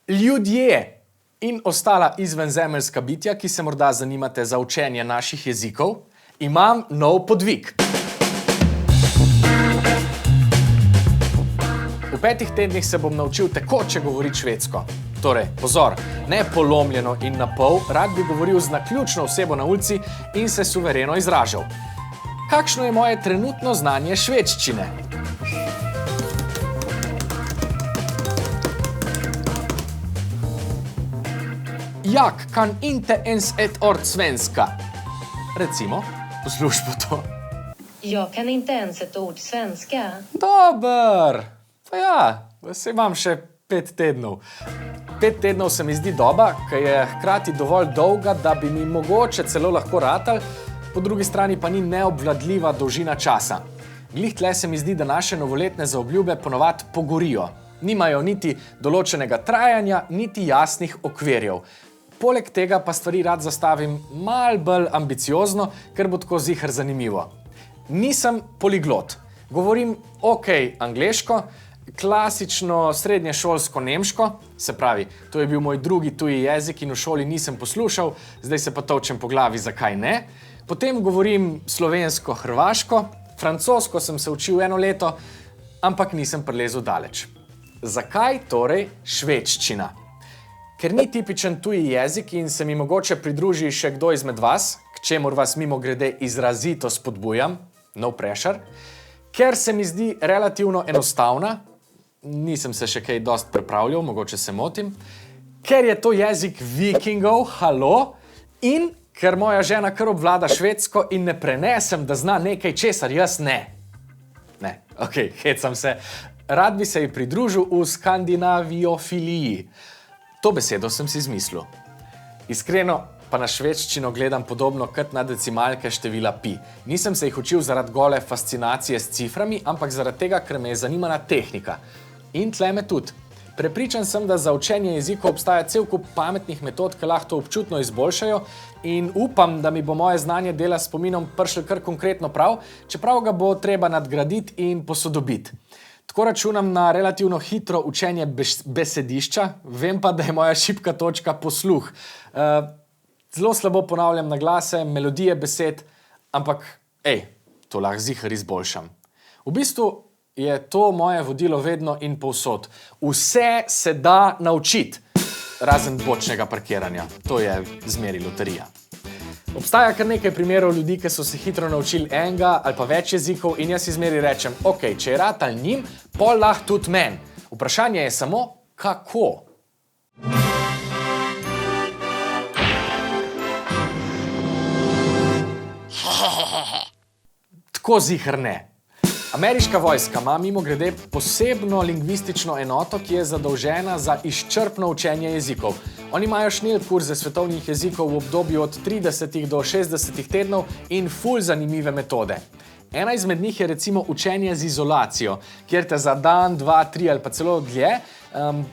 Ljudje in ostala izvenzemeljska bitja, ki se morda zanimate za učenje naših jezikov, imam nov podvig. V 5 tednih se bom naučil tekoče govoriti švedsko. Torej, pozor, ne polomljeno in na pol, rad bi govoril z naključno osebo na ulici in se suvereno izražal. Kakšno je moje trenutno znanje švedščine? Jak kan inte ens ett ord svenska? Recimo, poslušaj pa to. Jag kan inte ens ett ord svenska. Dober! Pa ja, saj imam še 5 tednov. 5 tednov se mi zdi doba, ki je hkrati dovolj dolga, da bi mi mogoče celo lahko ratal, po drugi strani pa ni neobvladljiva dolžina časa. Glih tle se mi zdi, da naše novoletne zaobljube ponovad pogorijo. Nimajo niti določenega trajanja, niti jasnih okvirjev. Poleg tega pa stvari rad zastavim malo bolj ambiciozno, ker bo tako ziher zanimivo. Nisem poliglot. Govorim angleško, klasično srednješolsko nemško, se pravi, to je bil moj drugi tuji jezik in v šoli nisem poslušal, zdaj se pa tolčem po glavi, zakaj ne. Potem govorim slovensko-hrvaško, francosko sem se učil 1 leto, ampak nisem prilezel daleč. Zakaj torej švedščina? Ker ni tipičen tuji jezik in se mi mogoče pridruži še kdo izmed vas, k čemur vas mimogrede izrazito spodbujam, no pressure, ker se mi zdi relativno enostavna, nisem se še kaj dost pripravljal, mogoče se motim, ker je to jezik vikingov, halo, in ker moja žena kar obvlada švedsko in ne prenesem, da zna nekaj česar, jaz ne. Ne, hecam se. Rad bi se ji pridružil v skandinaviofiliji. To besedo sem si izmislil. Iskreno pa na švedščino gledam podobno kot na decimalke števila pi. Nisem se jih učil zaradi gole fascinacije s ciframi, ampak zaradi tega, ker me je zanimala tehnika. In tle me tudi. Prepričan sem, da za učenje jezikov obstaja cel kup pametnih metod, ki lahko to občutno izboljšajo in upam, da mi bo moje znanje dela s spominom prišlo kar konkretno prav, čeprav ga bo treba nadgraditi in posodobiti. Tako računam na relativno hitro učenje besedišča, vem pa, da je moja šibka točka posluh. Zelo slabo ponavljam naglase, melodije besed, ampak to lahko ziher izboljšam. V bistvu je to moje vodilo vedno in povsod. Vse se da naučiti, razen bočnega parkiranja. To je zmeri loterija. Obstaja kar nekaj primerov ljudi, ki so se hitro naučili enega ali pa več jezikov in jaz izmeri rečem, če je ratal njim, pol lahko tudi men. Vprašanje je samo, kako? Tako ziher ne. Ameriška vojska ima mimogrede posebno lingvistično enoto, ki je zadolžena za izčrpno učenje jezikov. Oni imajo šnel kurze svetovnih jezikov v obdobju od 30 do 60 tednov in ful zanimive metode. Ena izmed njih je recimo učenje z izolacijo, kjer te za dan, 2, 3 ali pa celo dlje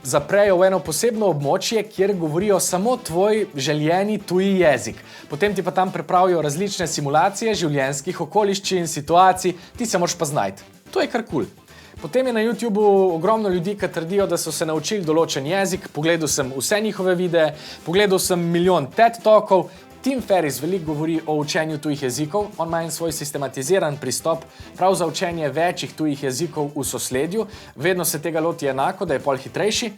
zaprejo v eno posebno območje, kjer govorijo samo tvoj željeni tuji jezik. Potem ti pa tam pripravijo različne simulacije življenjskih okoliščin, situacij, ti se moraš pa znajti. To je kar kul. Potem je na YouTubeu ogromno ljudi, ki trdijo, da so se naučili določen jezik, pogledal sem vse njihove videe, pogledal sem milijon TED Talkov. Tim Ferriss veliko govori o učenju tujih jezikov, on ima en svoj sistematiziran pristop prav za učenje večjih tujih jezikov v sosledju, vedno se tega loti enako, da je pol hitrejši.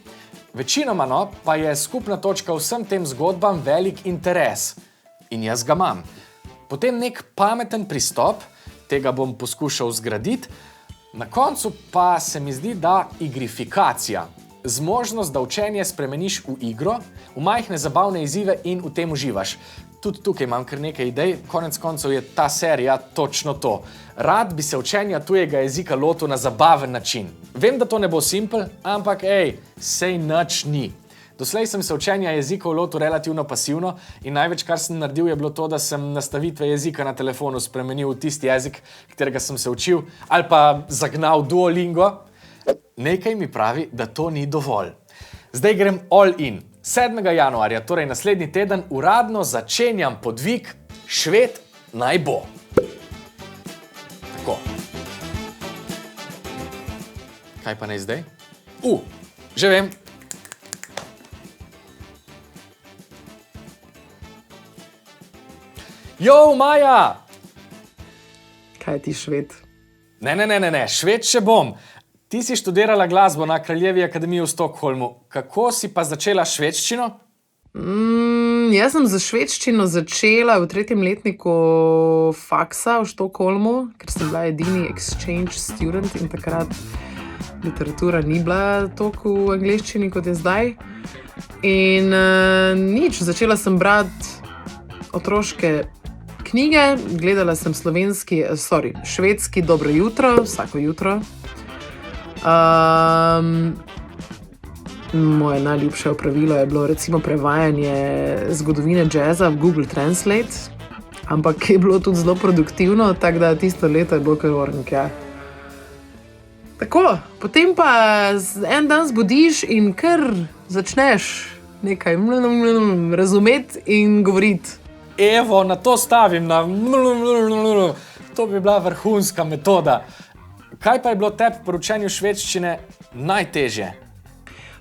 Večinoma pa je skupna točka vsem tem zgodbam velik interes. In jaz ga imam. Potem nek pameten pristop, tega bom poskušal zgraditi, na koncu pa se mi zdi, da igrifikacija. Zmožnost, da učenje spremeniš v igro, v majhne zabavne izzive in v tem uživaš. Tudi tukaj imam kar nekaj idej, konec koncev je ta serija točno to. Rad bi se učenja tujega jezika lotil na zabaven način. Vem, da to ne bo simpel, ampak sej nič ni. Doslej sem se učenja jezikov lotil relativno pasivno in največ, kar sem naredil, je bilo to, da sem nastavitve jezika na telefonu spremenil v tisti jezik, katerega sem se učil, ali pa zagnal Duolingo. Nekaj mi pravi, da to ni dovolj. Zdaj grem all in. 7. januarja, torej naslednji teden, uradno začenjam podvig Šved naj bo. Tako. Kaj pa naj zdaj? Že vem. Jo, Maja! Kaj ti šved? Ne, šved še bom. Ti si študirala glasbo na Kraljevi akademiji v Stockholmu. Kako si pa začela švedščino? Jaz sem za švedščino začela v 3. letniku faksa v Stockholmu, ker sem bila edini exchange student in takrat literatura ni bila toliko v angleščini, kot je zdaj. In začela sem brati otroške knjige, gledala sem švedski Dobro jutro, vsako jutro. Moje najljubše opravilo je bilo recimo prevajanje zgodovine jazza v Google Translate, ampak je bilo tudi zelo produktivno, tako da tisto leto je bilo kar ornik, ja. Tako, potem pa en dan zbudiš in kar začneš nekaj razumeti in govoriti. Evo, na to stavim, to bi bila vrhunska metoda. Kaj pa je bilo tebi pri učenju švedščine najtežje?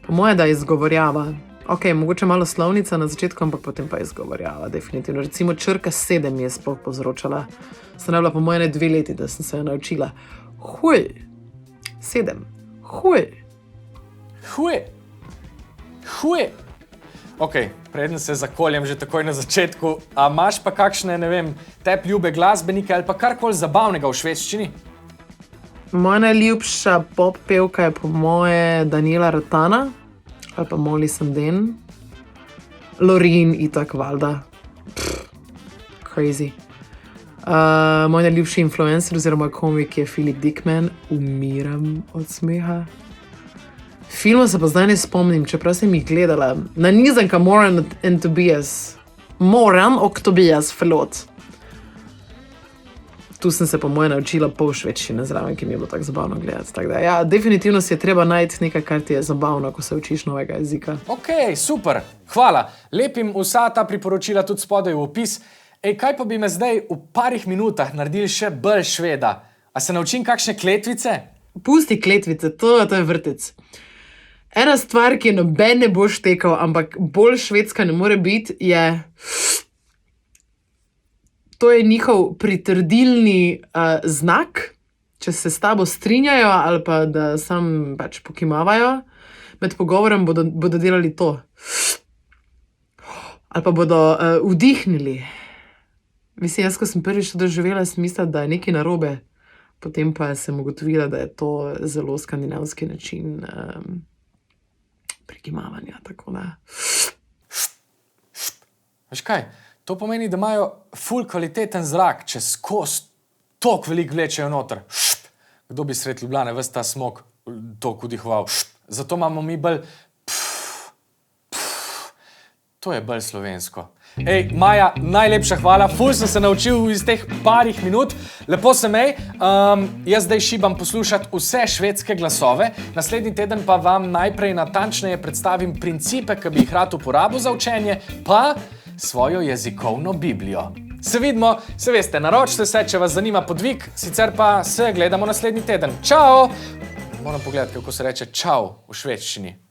Po moje, da izgovorjava. Ok, mogoče malo slovnica na začetku, ampak potem pa izgovorjava, definitivno. Recimo črka 7 je sploh povzročala. Sem bila po moje 2 leti, da sem se jo naučila. Huj. 7. Huj. Ok, preden se zakoljem že takoj na začetku, a imaš pa kakšne, ne vem, tebi ljube glasbenike ali pa karkoli zabavnega v švedščini? Moja najljubša pop pevka je po moje Daniela Rotana ali pa Molly Sandén. Loreen itak valjda. Crazy. Moj najljubši influencer oziroma komik je Philip Dickman. Umiram od smeha. Filma se pa zdaj ne spomnim, čeprav sem jih gledala. Nanizanka Moran and Tobias. Moran och Tobias, förlåt. Tu sem se po moje naučila pol švedščine zraven, ki mi je bilo tako zabavno gledati. Tako da, ja, definitivno si je treba najti nekaj, kar ti je zabavno, ko se učiš novega jezika. Ok, super, hvala. Lepim vsa ta priporočila tudi spodaj v opis. Kaj pa bi me zdaj v parih minutah naredili še bolj šveda? A se naučim kakšne kletvice? Pusti kletvice, to je vrtec. Ena stvar, ki je noben ne bo štekal, ampak bolj švedska ne more biti, je... To je njihov pritrdilni znak, če se s tabo strinjajo ali pa da sam pač pokimavajo. Med pogovorom bodo delali to. Ali pa bodo vdihnili. Mislim, jaz, ko sem prvič to doživela, sem mislila, da je nekaj narobe. Potem pa sem ugotovila, da je to zelo skandinavski način prikimavanja. Tako da... Veš kaj? To pomeni, da imajo ful kvaliteten zrak, če skozi toliko veliko vlečejo noter. Kdo bi sred Ljubljane ves ta smog toliko vdihoval? Zato imamo mi bolj... To je bolj slovensko. Maja, najlepša hvala. Ful sem se naučil iz teh parih minut. Lepo se mej. Jaz zdaj šibam poslušati vse švedske glasove. Naslednji teden pa vam najprej natančneje predstavim principe, ki bi jih rad uporabil za učenje, pa svojo jezikovno Biblijo. Se vidimo, se veste, naročite se, če vas zanima podvig, sicer pa se gledamo naslednji teden. Čau! Moram pogledati, kako se reče čau v švedščini.